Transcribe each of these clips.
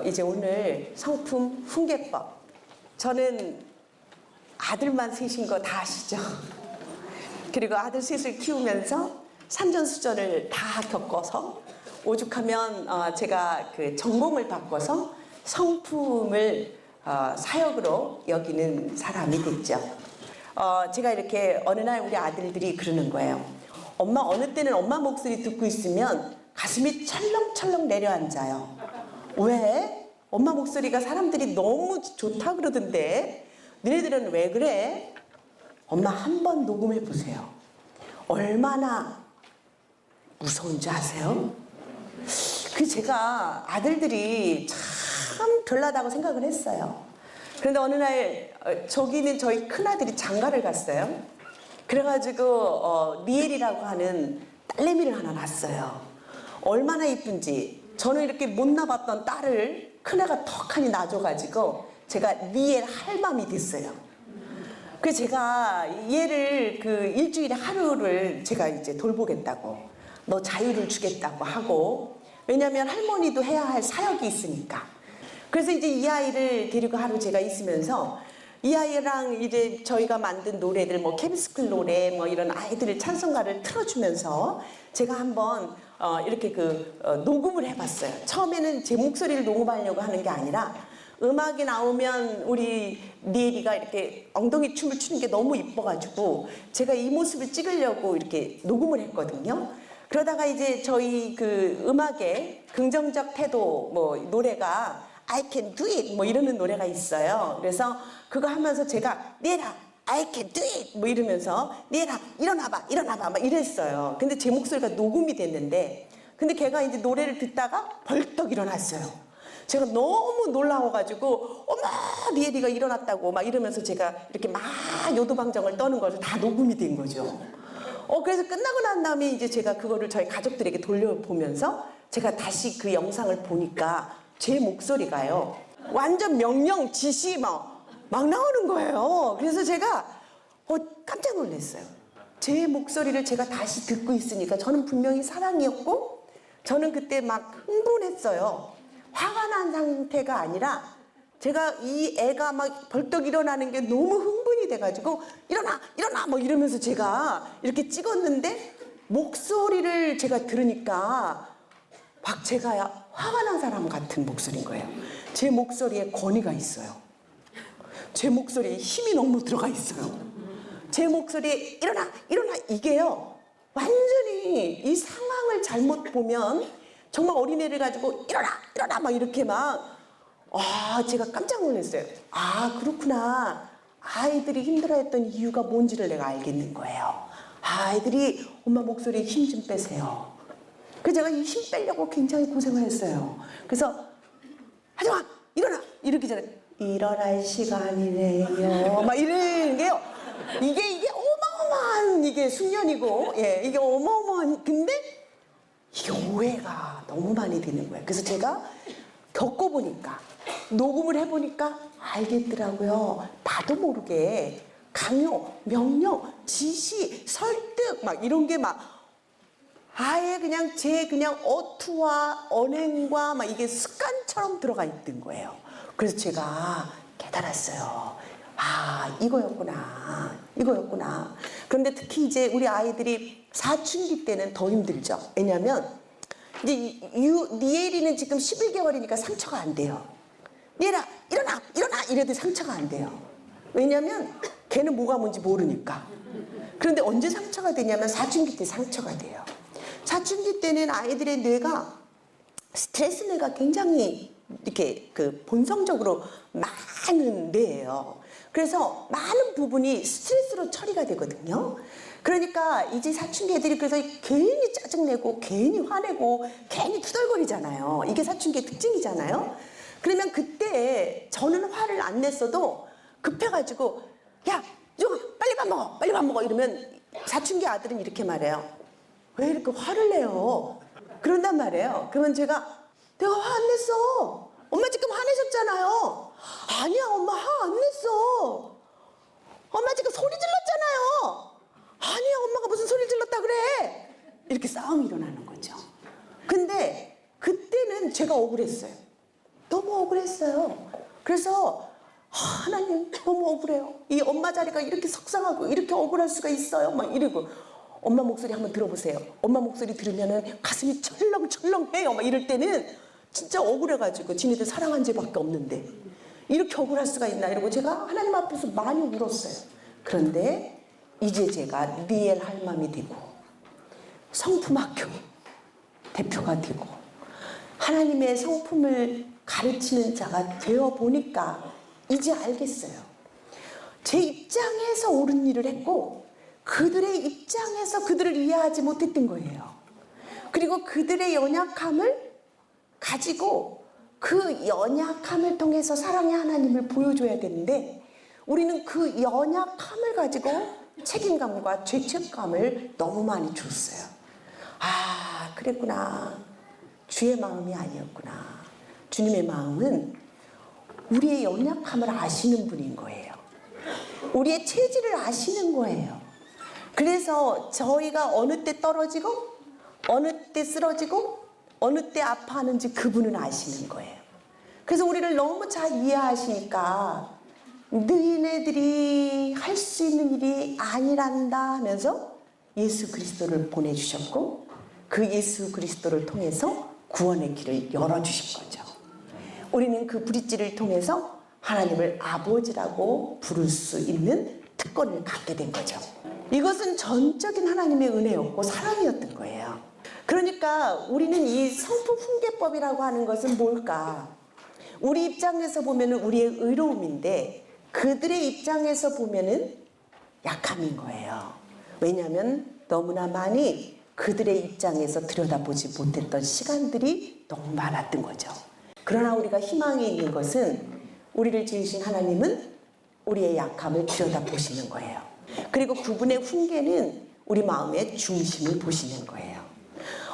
이제 오늘 성품 훈계법. 저는 아들만 셋인 거 다 아시죠? 그리고 아들 셋을 키우면서 산전수전을 다 겪어서 오죽하면 제가 그 전공을 바꿔서 성품을 사역으로 여기는 사람이 됐죠. 제가 이렇게 어느 날 우리 아들들이 그러는 거예요. 엄마, 어느 때는 엄마 목소리 듣고 있으면 가슴이 철렁철렁 내려앉아요. 왜? 엄마 목소리가 사람들이 너무 좋다 그러던데 너네들은 왜 그래? 엄마 한 번 녹음해 보세요. 얼마나 무서운지 아세요? 그 제가 아들들이 참 별나다고 생각을 했어요. 그런데 어느 날 저기는 저희 큰아들이 장가를 갔어요. 그래가지고 리엘이라고 하는 딸내미를 하나 낳았어요. 얼마나 이쁜지. 저는 이렇게 못 낳았던 딸을 큰애가 턱하니 낳아줘가지고 제가 리엘 할맘이 됐어요. 그래서 제가 얘를 그 일주일에 하루를 제가 이제 돌보겠다고, 너 자유를 주겠다고 하고, 왜냐면 할머니도 해야 할 사역이 있으니까. 그래서 이제 이 아이를 데리고 하루 제가 있으면서 이 아이랑 이제 저희가 만든 노래들, 뭐 케비스쿨 노래, 뭐 이런 아이들의 찬송가를 틀어주면서 제가 한번 이렇게 녹음을 해봤어요. 처음에는 제 목소리를 녹음하려고 하는 게 아니라 음악이 나오면 우리 리엘이가 이렇게 엉덩이 춤을 추는 게 너무 이뻐가지고 제가 이 모습을 찍으려고 이렇게 녹음을 했거든요. 그러다가 이제 저희 그 음악의 긍정적 태도 뭐 노래가 I can do it 뭐 이러는 노래가 있어요. 그래서 그거 하면서 제가 리엘아 I can do it 뭐 이러면서 리엘아 일어나봐 일어나봐 막 이랬어요. 근데 제 목소리가 녹음이 됐는데 근데 걔가 이제 노래를 듣다가 벌떡 일어났어요. 제가 너무 놀라워가지고 어머 리엘이가 일어났다고 막 이러면서 제가 이렇게 막 요도방정을 떠는 거죠. 다 녹음이 된 거죠. 그래서 끝나고 난 다음에 이제 제가 그거를 저희 가족들에게 돌려보면서 제가 다시 그 영상을 보니까 제 목소리가요 완전 명령 지시 막 나오는 거예요. 그래서 제가 깜짝 놀랐어요. 제 목소리를 제가 다시 듣고 있으니까 저는 분명히 사랑이었고 저는 그때 막 흥분했어요. 화가 난 상태가 아니라 제가 이 애가 막 벌떡 일어나는 게 너무 흥분이 돼가지고 일어나 일어나 뭐 이러면서 제가 이렇게 찍었는데 목소리를 제가 들으니까 막 제가 화가 난 사람 같은 목소리인 거예요. 제 목소리에 권위가 있어요. 제 목소리에 힘이 너무 들어가 있어요. 제 목소리에 일어나 일어나 이게요 완전히 이 상황을 잘못 보면 정말 어린애를 가지고 일어나 일어나 막 이렇게 막 제가 깜짝 놀랐어요. 그렇구나. 아이들이 힘들어했던 이유가 뭔지를 내가 알겠는 거예요. 아이들이 엄마 목소리에 힘 좀 빼세요. 그래서 제가 이 힘 빼려고 굉장히 고생을 했어요. 그래서 하지마 일어나 이러기 전에 일어날 시간이네요 막 이러는 게요 이게 어마어마한 이게 숙련이고 이게 어마어마한 근데 이게 오해가 너무 많이 되는 거예요. 그래서 제가 겪어보니까 녹음을 해보니까 알겠더라고요. 나도 모르게 강요, 명령, 지시, 설득 막 이런 게 막 아예 그냥 제 그냥 어투와 언행과 막 이게 습관처럼 들어가 있던 거예요. 그래서 제가 깨달았어요. 이거였구나. 그런데 특히 이제 우리 아이들이 사춘기 때는 더 힘들죠. 왜냐면 이제 리엘이는 지금 11개월이니까 상처가 안 돼요. 리엘아 일어나 이래도 상처가 안 돼요. 왜냐면 걔는 뭐가 뭔지 모르니까. 그런데 언제 상처가 되냐면 사춘기 때 상처가 돼요. 사춘기 때는 아이들의 뇌가 스트레스 뇌가 굉장히 이렇게 본성적으로 많은 뇌예요. 그래서 많은 부분이 스트레스로 처리가 되거든요. 그러니까 이제 사춘기 애들이 그래서 괜히 짜증내고 괜히 화내고 괜히 투덜거리잖아요. 이게 사춘기의 특징이잖아요. 그러면 그때 저는 화를 안 냈어도 급해가지고 야 빨리 밥 먹어 이러면 사춘기 아들은 이렇게 말해요. 왜 이렇게 화를 내요? 그런단 말이에요. 그러면 내가 화 안 냈어. 엄마 지금 화내셨잖아요. 아니야 엄마 화 안 냈어. 엄마 지금 소리 질렀잖아요. 아니야 엄마가 무슨 소리를 질렀다 그래. 이렇게 싸움이 일어나는 거죠. 근데 그때는 제가 억울했어요. 너무 억울했어요. 그래서 하나님 너무 억울해요. 이 엄마 자리가 이렇게 속상하고 이렇게 억울할 수가 있어요. 막 이러고 엄마 목소리 한번 들어보세요. 엄마 목소리 들으면은 가슴이 철렁철렁해요. 막 이럴 때는 진짜 억울해가지고 지네들 사랑한 죄밖에 없는데 이렇게 억울할 수가 있나 이러고 제가 하나님 앞에서 많이 울었어요. 그런데 이제 제가 리엘 할맘이 되고 성품학교 대표가 되고 하나님의 성품을 가르치는 자가 되어 보니까 이제 알겠어요. 제 입장에서 옳은 일을 했고 그들의 입장에서 그들을 이해하지 못했던 거예요. 그리고 그들의 연약함을 가지고 그 연약함을 통해서 사랑의 하나님을 보여줘야 되는데 우리는 그 연약함을 가지고 책임감과 죄책감을 너무 많이 줬어요. 아, 그랬구나. 주의 마음이 아니었구나. 주님의 마음은 우리의 연약함을 아시는 분인 거예요. 우리의 체질을 아시는 거예요. 그래서 저희가 어느 때 떨어지고 어느 때 쓰러지고 어느 때 아파하는지 그분은 아시는 거예요. 그래서 우리를 너무 잘 이해하시니까 너희네들이 할 수 있는 일이 아니란다 하면서 예수 그리스도를 보내주셨고 그 예수 그리스도를 통해서 구원의 길을 열어주신 거죠. 우리는 그 브릿지를 통해서 하나님을 아버지라고 부를 수 있는 특권을 갖게 된 거죠. 이것은 전적인 하나님의 은혜였고 사랑이었던 거예요. 그러니까 우리는 이 성품 훈계법이라고 하는 것은 뭘까? 우리 입장에서 보면 우리의 의로움인데 그들의 입장에서 보면 약함인 거예요. 왜냐하면 너무나 많이 그들의 입장에서 들여다보지 못했던 시간들이 너무 많았던 거죠. 그러나 우리가 희망이 있는 것은 우리를 지으신 하나님은 우리의 약함을 들여다보시는 거예요. 그리고 그분의 훈계는 우리 마음의 중심을 보시는 거예요.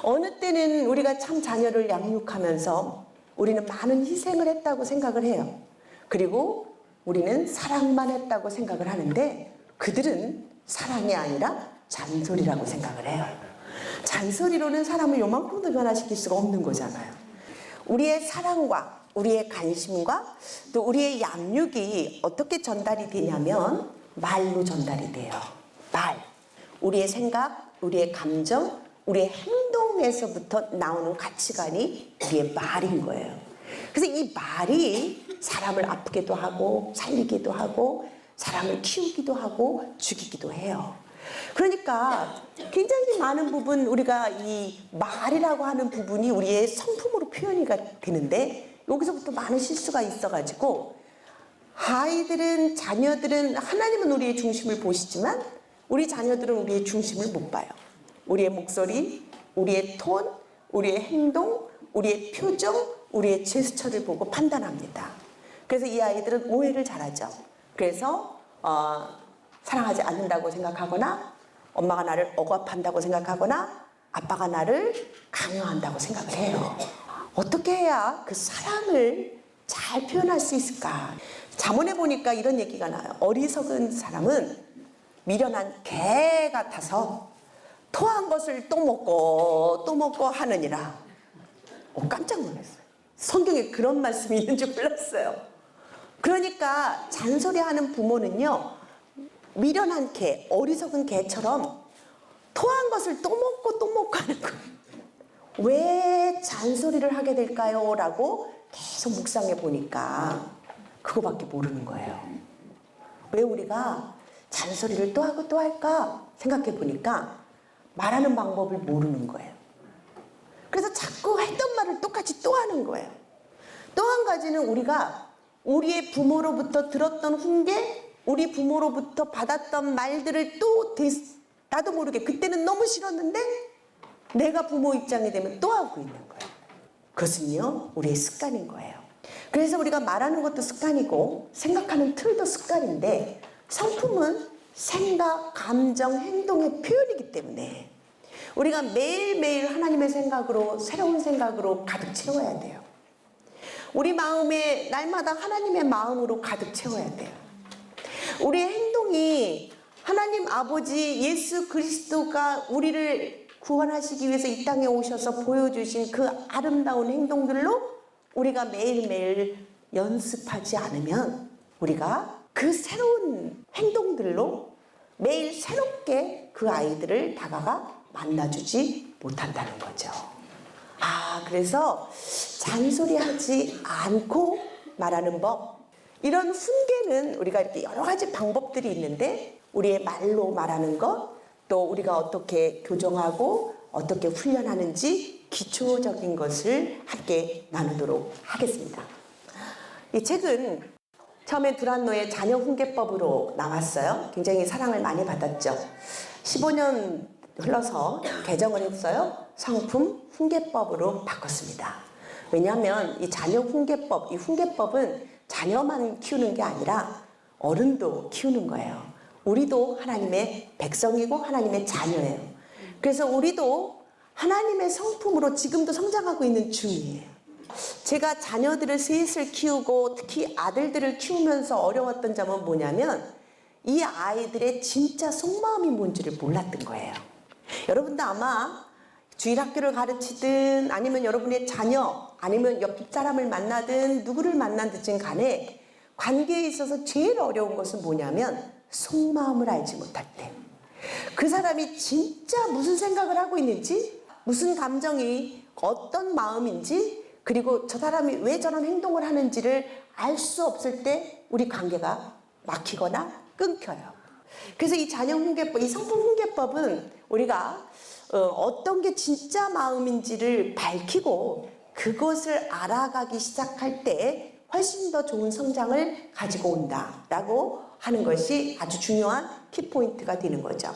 어느 때는 우리가 참 자녀를 양육하면서 우리는 많은 희생을 했다고 생각을 해요. 그리고 우리는 사랑만 했다고 생각을 하는데 그들은 사랑이 아니라 잔소리라고 생각을 해요. 잔소리로는 사람을 요만큼도 변화시킬 수가 없는 거잖아요. 우리의 사랑과 우리의 관심과 또 우리의 양육이 어떻게 전달이 되냐면 말로 전달이 돼요. 말. 우리의 생각, 우리의 감정, 우리의 행동에서부터 나오는 가치관이 우리의 말인 거예요. 그래서 이 말이 사람을 아프게도 하고 살리기도 하고 사람을 키우기도 하고 죽이기도 해요. 그러니까 굉장히 많은 부분 우리가 이 말이라고 하는 부분이 우리의 성품으로 표현이 되는데 여기서부터 많은 실수가 있어가지고 아이들은 자녀들은 하나님은 우리의 중심을 보시지만 우리 자녀들은 우리의 중심을 못 봐요. 우리의 목소리, 우리의 톤, 우리의 행동, 우리의 표정, 우리의 제스처를 보고 판단합니다. 그래서 이 아이들은 오해를 잘하죠. 그래서 사랑하지 않는다고 생각하거나 엄마가 나를 억압한다고 생각하거나 아빠가 나를 강요한다고 생각을 해요. 어떻게 해야 그 사랑을 잘 표현할 수 있을까? 잠언에 보니까 이런 얘기가 나요. 어리석은 사람은 미련한 개 같아서 토한 것을 또 먹고 하느니라. 깜짝 놀랐어요. 성경에 그런 말씀이 있는 줄 몰랐어요. 그러니까 잔소리하는 부모는요, 미련한 개, 어리석은 개처럼 토한 것을 또 먹고 하는 거예요. 왜 잔소리를 하게 될까요? 라고 계속 묵상해 보니까 그거밖에 모르는 거예요. 왜 우리가 잔소리를 또 하고 또 할까 생각해 보니까 말하는 방법을 모르는 거예요. 그래서 자꾸 했던 말을 똑같이 또 하는 거예요. 또 한 가지는 우리가 우리의 부모로부터 들었던 훈계, 우리 부모로부터 받았던 말들을 또 나도 모르게 그때는 너무 싫었는데 내가 부모 입장이 되면 또 하고 있는 거예요. 그것은요, 우리의 습관인 거예요. 그래서 우리가 말하는 것도 습관이고 생각하는 틀도 습관인데 성품은 생각, 감정, 행동의 표현이기 때문에 우리가 매일매일 하나님의 생각으로 새로운 생각으로 가득 채워야 돼요. 우리 마음에 날마다 하나님의 마음으로 가득 채워야 돼요. 우리의 행동이 하나님 아버지 예수 그리스도가 우리를 구원하시기 위해서 이 땅에 오셔서 보여주신 그 아름다운 행동들로 우리가 매일매일 연습하지 않으면 우리가 그 새로운 행동들로 매일 새롭게 그 아이들을 다가가 만나주지 못한다는 거죠. 그래서 잔소리하지 않고 말하는 법, 이런 훈계는 우리가 이렇게 여러 가지 방법들이 있는데 우리의 말로 말하는 것, 또 우리가 어떻게 교정하고 어떻게 훈련하는지 기초적인 것을 함께 나누도록 하겠습니다. 이 책은 처음에 두란노의 자녀 훈계법으로 나왔어요. 굉장히 사랑을 많이 받았죠. 15년 흘러서 개정을 했어요. 성품 훈계법으로 바꿨습니다. 왜냐하면 이 자녀 훈계법, 이 훈계법은 자녀만 키우는 게 아니라 어른도 키우는 거예요. 우리도 하나님의 백성이고 하나님의 자녀예요. 그래서 우리도 하나님의 성품으로 지금도 성장하고 있는 중이에요. 제가 자녀들을 셋을 키우고 특히 아들들을 키우면서 어려웠던 점은 뭐냐면 이 아이들의 진짜 속마음이 뭔지를 몰랐던 거예요. 여러분도 아마 주일학교를 가르치든 아니면 여러분의 자녀 아니면 옆집 사람을 만나든 누구를 만나든 간에 관계에 있어서 제일 어려운 것은 뭐냐면 속마음을 알지 못할 때, 그 사람이 진짜 무슨 생각을 하고 있는지, 무슨 감정이 어떤 마음인지, 그리고 저 사람이 왜 저런 행동을 하는지를 알 수 없을 때 우리 관계가 막히거나 끊겨요. 그래서 이 자녀 훈계법, 이 성품 훈계법은 우리가 어떤 게 진짜 마음인지를 밝히고 그것을 알아가기 시작할 때 훨씬 더 좋은 성장을 가지고 온다라고 하는 것이 아주 중요한 키포인트가 되는 거죠.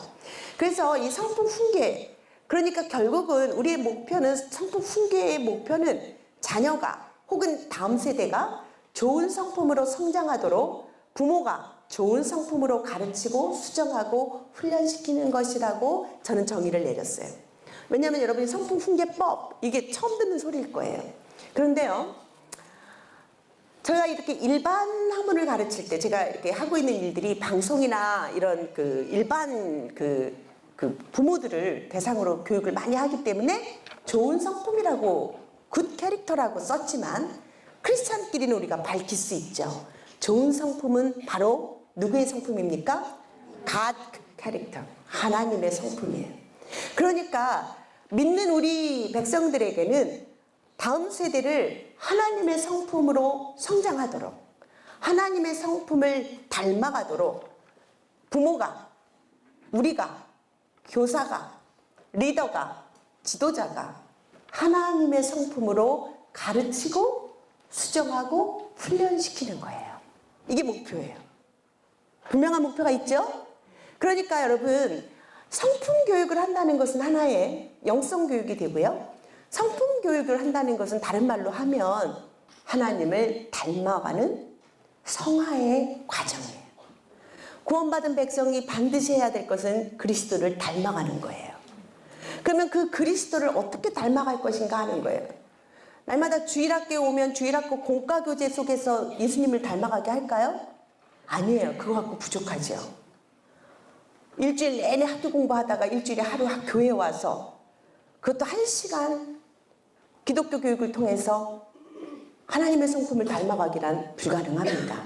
그래서 이 성품 훈계, 그러니까 결국은 우리의 목표는, 성품 훈계의 목표는 자녀가 혹은 다음 세대가 좋은 성품으로 성장하도록 부모가 좋은 성품으로 가르치고 수정하고 훈련시키는 것이라고 저는 정의를 내렸어요. 왜냐하면 여러분이 성품 훈계법, 이게 처음 듣는 소리일 거예요. 그런데요, 제가 이렇게 일반 학문을 가르칠 때 제가 이렇게 하고 있는 일들이 방송이나 이런 일반 부모들을 대상으로 교육을 많이 하기 때문에 좋은 성품이라고 굿 캐릭터라고 썼지만 크리스찬끼리는 우리가 밝힐 수 있죠. 좋은 성품은 바로 누구의 성품입니까? God 캐릭터, 하나님의 성품이에요. 그러니까 믿는 우리 백성들에게는 다음 세대를 하나님의 성품으로 성장하도록, 하나님의 성품을 닮아가도록 부모가, 우리가, 교사가, 리더가, 지도자가 하나님의 성품으로 가르치고 수정하고 훈련시키는 거예요. 이게 목표예요. 분명한 목표가 있죠? 그러니까 여러분, 성품 교육을 한다는 것은 하나의 영성 교육이 되고요. 성품 교육을 한다는 것은 다른 말로 하면 하나님을 닮아가는 성화의 과정이에요. 구원받은 백성이 반드시 해야 될 것은 그리스도를 닮아가는 거예요. 그러면 그 그리스도를 어떻게 닮아갈 것인가 하는 거예요. 날마다 주일학교에 오면 주일학교 공과교재 속에서 예수님을 닮아가게 할까요? 아니에요. 그거 갖고 부족하죠. 일주일 내내 학교 공부하다가 일주일에 하루 교회에 와서 그것도 1시간 기독교 교육을 통해서 하나님의 성품을 닮아가기란 불가능합니다.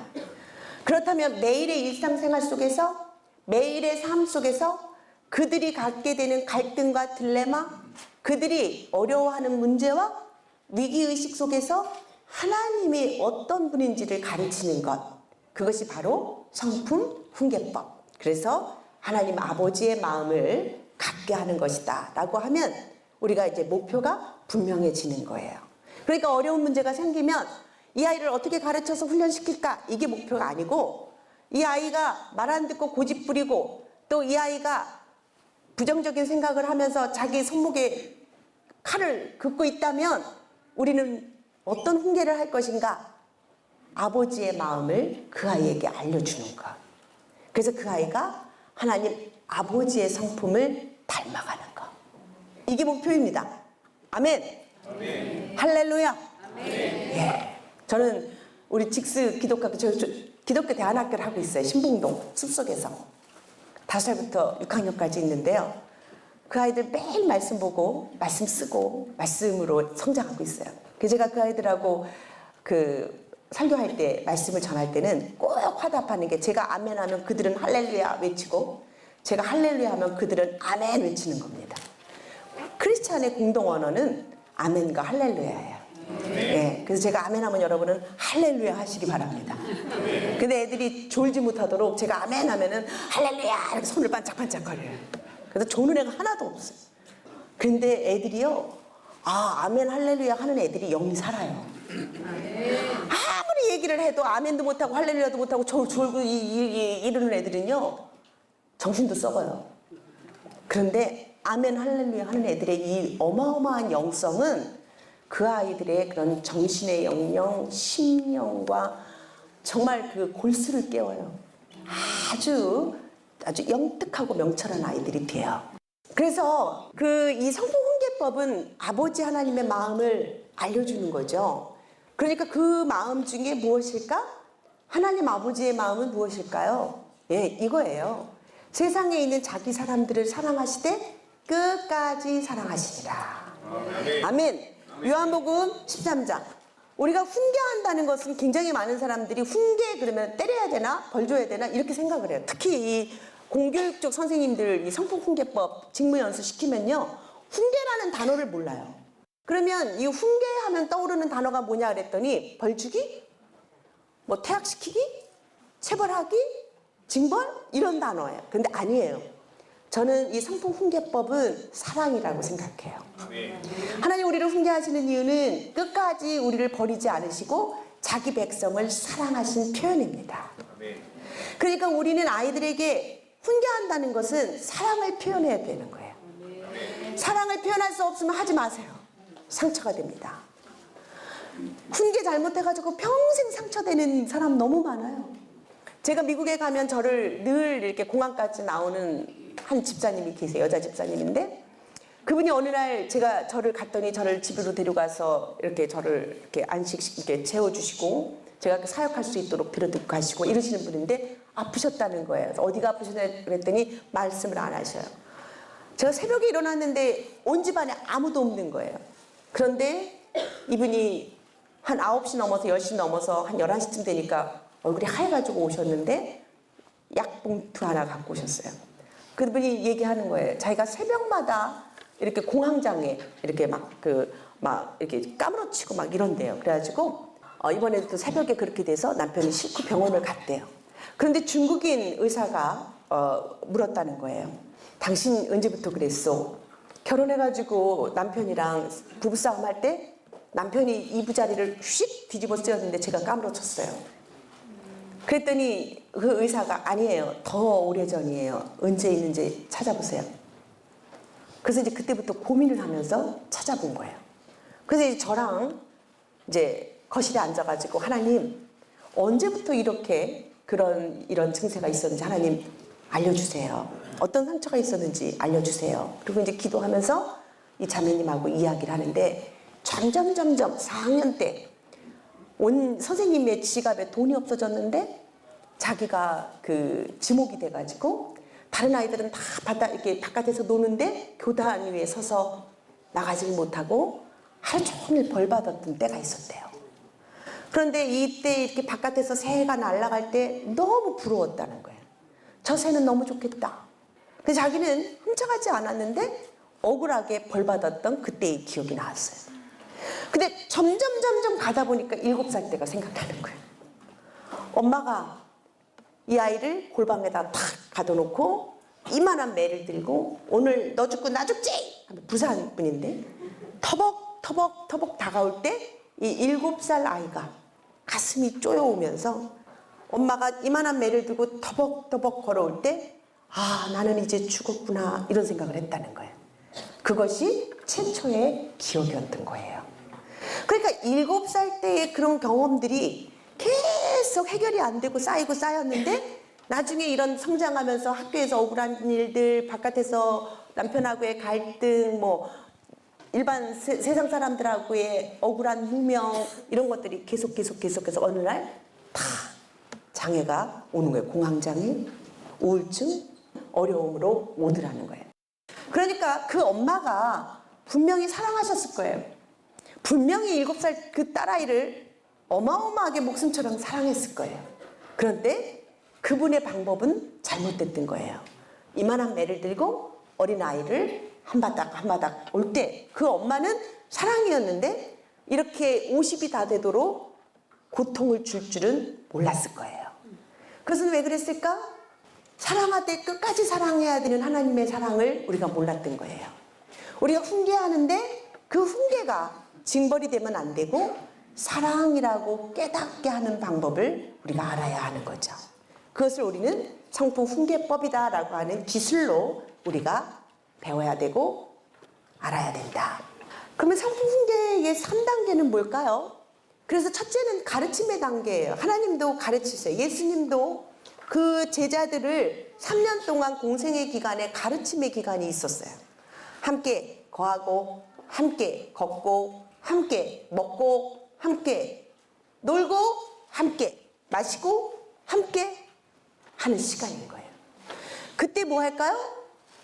그렇다면 매일의 일상생활 속에서, 매일의 삶 속에서 그들이 갖게 되는 갈등과 딜레마, 그들이 어려워하는 문제와 위기의식 속에서 하나님이 어떤 분인지를 가르치는 것, 그것이 바로 성품 훈계법. 그래서 하나님 아버지의 마음을 갖게 하는 것이다 라고 하면 우리가 이제 목표가 분명해지는 거예요. 그러니까 어려운 문제가 생기면 이 아이를 어떻게 가르쳐서 훈련시킬까, 이게 목표가 아니고, 이 아이가 말 안 듣고 고집 부리고 또 이 아이가 부정적인 생각을 하면서 자기 손목에 칼을 긋고 있다면 우리는 어떤 훈계를 할 것인가? 아버지의 마음을 그 아이에게 알려주는 것. 그래서 그 아이가 하나님 아버지의 성품을 닮아가는 것. 이게 목표입니다. 아멘. 아멘. 할렐루야. 아멘. 예. 저는 우리 직스 기독학교, 기독교 대안학교를 하고 있어요. 신봉동 숲속에서 5살부터 6학년까지 있는데요. 그 아이들 매일 말씀 보고 말씀 쓰고 말씀으로 성장하고 있어요. 그래서 제가 그 아이들하고 그 설교할 때 말씀을 전할 때는 꼭 화답하는 게 제가 아멘 하면 그들은 할렐루야 외치고 제가 할렐루야 하면 그들은 아멘 외치는 겁니다. 크리스찬의 공동 언어는 아멘과 할렐루야예요. 예, 그래서 제가 아멘 하면 여러분은 할렐루야 하시기 바랍니다. 근데 애들이 졸지 못하도록 제가 아멘 하면은 할렐루야 이렇게 손을 반짝반짝거려요. 그래서 조는 애가 하나도 없어요. 근데 애들이요, 아멘 할렐루야 하는 애들이 영이 살아요. 아무리 얘기를 해도 아멘도 못하고 할렐루야도 못하고 졸고 이러는 애들은요 정신도 썩어요. 그런데 아멘 할렐루야 하는 애들의 이 어마어마한 영성은 그 아이들의 그런 정신의 영영, 심령과 정말 그 골수를 깨워요. 아주 영특하고 명철한 아이들이 돼요. 그래서 이 성품 훈계법은 아버지 하나님의 마음을 알려주는 거죠. 그러니까 그 마음 중에 무엇일까? 하나님 아버지의 마음은 무엇일까요? 예, 이거예요. 세상에 있는 자기 사람들을 사랑하시되 끝까지 사랑하시니라. 아멘. 요한복음 13장. 우리가 훈계한다는 것은 굉장히 많은 사람들이 훈계 그러면 때려야 되나 벌 줘야 되나 이렇게 생각을 해요. 특히 이 공교육적 선생님들 이 성품 훈계법 직무 연수 시키면요 훈계라는 단어를 몰라요. 그러면 이 훈계하면 떠오르는 단어가 뭐냐 그랬더니 벌 주기, 뭐 퇴학시키기, 체벌하기, 징벌 이런 단어예요. 근데 아니에요. 저는 이 성품 훈계법은 사랑이라고 생각해요. 하나님 우리를 훈계하시는 이유는 끝까지 우리를 버리지 않으시고 자기 백성을 사랑하신 표현입니다. 그러니까 우리는 아이들에게 훈계한다는 것은 사랑을 표현해야 되는 거예요. 사랑을 표현할 수 없으면 하지 마세요. 상처가 됩니다. 훈계 잘못해가지고 평생 상처되는 사람 너무 많아요. 제가 미국에 가면 저를 늘 이렇게 공항까지 나오는 한 집사님이 계세요. 여자 집사님인데 그분이 어느 날 제가 저를 갔더니 저를 집으로 데려가서 이렇게 저를 이렇게 이렇게 재워주시고 제가 사역할 수 있도록 데려드리고 가시고 이러시는 분인데 아프셨다는 거예요. 어디가 아프셨나 그랬더니 말씀을 안 하셔요. 제가 새벽에 일어났는데 온 집안에 아무도 없는 거예요. 그런데 이분이 한 9시 넘어서 10시 넘어서 한 11시쯤 되니까 얼굴이 하얘가지고 오셨는데 약봉투 하나 갖고 오셨어요. 그분이 얘기하는 거예요. 자기가 새벽마다 이렇게 공황장애 이렇게 이렇게 까무러치고 막 이런대요. 그래가지고 이번에도 또 새벽에 그렇게 돼서 남편이 싣고 병원을 갔대요. 그런데 중국인 의사가 물었다는 거예요. 당신 언제부터 그랬어? 결혼해가지고 남편이랑 부부싸움 할 때 남편이 이부자리를 휙 뒤집어 쓰였는데 제가 까무러쳤어요. 그랬더니 그 의사가 아니에요. 더 오래전이에요. 언제 있는지 찾아보세요. 그래서 이제 그때부터 고민을 하면서 찾아본 거예요. 그래서 이제 저랑 이제 거실에 앉아가지고 하나님 언제부터 이렇게 이런 증세가 있었는지 하나님 알려주세요. 어떤 상처가 있었는지 알려주세요. 그리고 이제 기도하면서 이 자매님하고 이야기를 하는데 점점 4학년 때 온 선생님의 지갑에 돈이 없어졌는데 자기가 그 지목이 돼가지고 다른 아이들은 다 이렇게 바깥에서 노는데 교단 위에 서서 나가지 못하고 하루 종일 벌 받았던 때가 있었대요. 그런데 이때 이렇게 바깥에서 새가 날아갈 때 너무 부러웠다는 거예요. 저 새는 너무 좋겠다. 근데 자기는 훔쳐가지 않았는데 억울하게 벌 받았던 그때의 기억이 나왔어요. 근데 점점 가다 보니까 7살 때가 생각나는 거예요. 엄마가 이 아이를 골방에다 탁 가둬놓고 이만한 매를 들고 오늘 너 죽고 나 죽지! 부산 분인데 터벅 다가올 때 이 7살 아이가 가슴이 쪼여오면서 엄마가 이만한 매를 들고 터벅 걸어올 때 나는 이제 죽었구나 이런 생각을 했다는 거예요. 그것이 최초의 기억이었던 거예요. 그러니까 7살 때의 그런 경험들이 계속 해결이 안 되고 쌓였는데 나중에 이런 성장하면서 학교에서 억울한 일들, 바깥에서 남편하고의 갈등, 뭐 일반 세상 사람들하고의 억울한 누명 이런 것들이 계속해서 어느 날 다 장애가 오는 거예요. 공황장애, 우울증, 어려움으로 오더라는 거예요. 그러니까 그러니까 그 엄마가 분명히 사랑하셨을 거예요. 분명히 7살 그 딸아이를 어마어마하게 목숨처럼 사랑했을 거예요. 그런데 그분의 방법은 잘못됐던 거예요. 이만한 매를 들고 어린아이를 한 바닥 올 때 그 엄마는 사랑이었는데 이렇게 50이 다 되도록 고통을 줄 줄은 몰랐을 거예요. 그것은 왜 그랬을까? 사랑하되 끝까지 사랑해야 되는 하나님의 사랑을 우리가 몰랐던 거예요. 우리가 훈계하는데 그 훈계가 징벌이 되면 안 되고 사랑이라고 깨닫게 하는 방법을 우리가 알아야 하는 거죠. 그것을 우리는 성품 훈계법이다라고 하는 기술로 우리가 배워야 되고 알아야 된다. 그러면 성품 훈계의 3단계는 뭘까요? 그래서 첫째는 가르침의 단계예요. 하나님도 가르치세요. 예수님도 그 제자들을 3년 동안 공생의 기간에 가르침의 기간이 있었어요. 함께 거하고 함께 걷고 함께 먹고 함께 놀고 함께 마시고 함께 하는 시간인 거예요. 그때 뭐 할까요?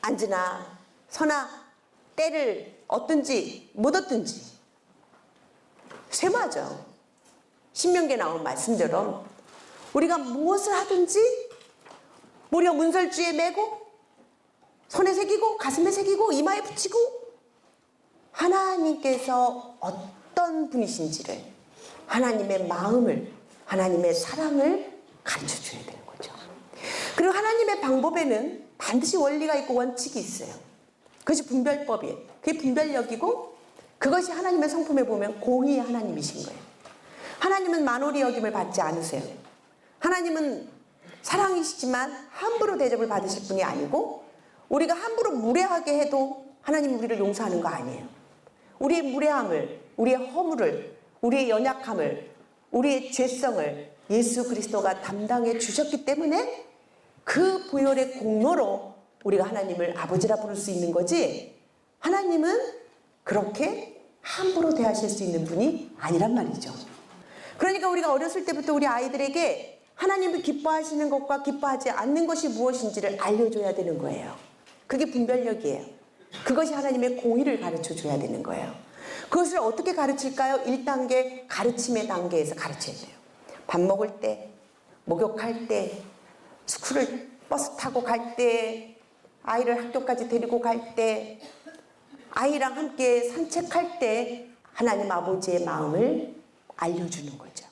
앉으나 서나 때를 얻든지 못 얻든지 쇠마죠. 신명기에 나온 말씀대로 우리가 무엇을 하든지 무려 문설주에 메고 손에 새기고 가슴에 새기고 이마에 붙이고 하나님께서 어떤 분이신지를 하나님의 마음을 하나님의 사랑을 가르쳐 줘야 되는 거죠. 그리고 하나님의 방법에는 반드시 원리가 있고 원칙이 있어요. 그것이 분별법이에요. 그게 분별력이고 그것이 하나님의 성품에 보면 공의의 하나님이신 거예요. 하나님은 만홀히 여김을 받지 않으세요. 하나님은 사랑이시지만 함부로 대접을 받으실 분이 아니고 우리가 함부로 무례하게 해도 하나님은 우리를 용서하는 거 아니에요. 우리의 무례함을, 우리의 허물을, 우리의 연약함을, 우리의 죄성을 예수 그리스도가 담당해 주셨기 때문에 그 보혈의 공로로 우리가 하나님을 아버지라 부를 수 있는 거지 하나님은 그렇게 함부로 대하실 수 있는 분이 아니란 말이죠. 그러니까 우리가 어렸을 때부터 우리 아이들에게 하나님을 기뻐하시는 것과 기뻐하지 않는 것이 무엇인지를 알려줘야 되는 거예요. 그게 분별력이에요. 그것이 하나님의 공의를 가르쳐 줘야 되는 거예요. 그것을 어떻게 가르칠까요? 1단계 가르침의 단계에서 가르쳐야 돼요. 밥 먹을 때, 목욕할 때, 스쿨을 버스 타고 갈 때, 아이를 학교까지 데리고 갈 때, 아이랑 함께 산책할 때 하나님 아버지의 마음을 알려주는 거죠.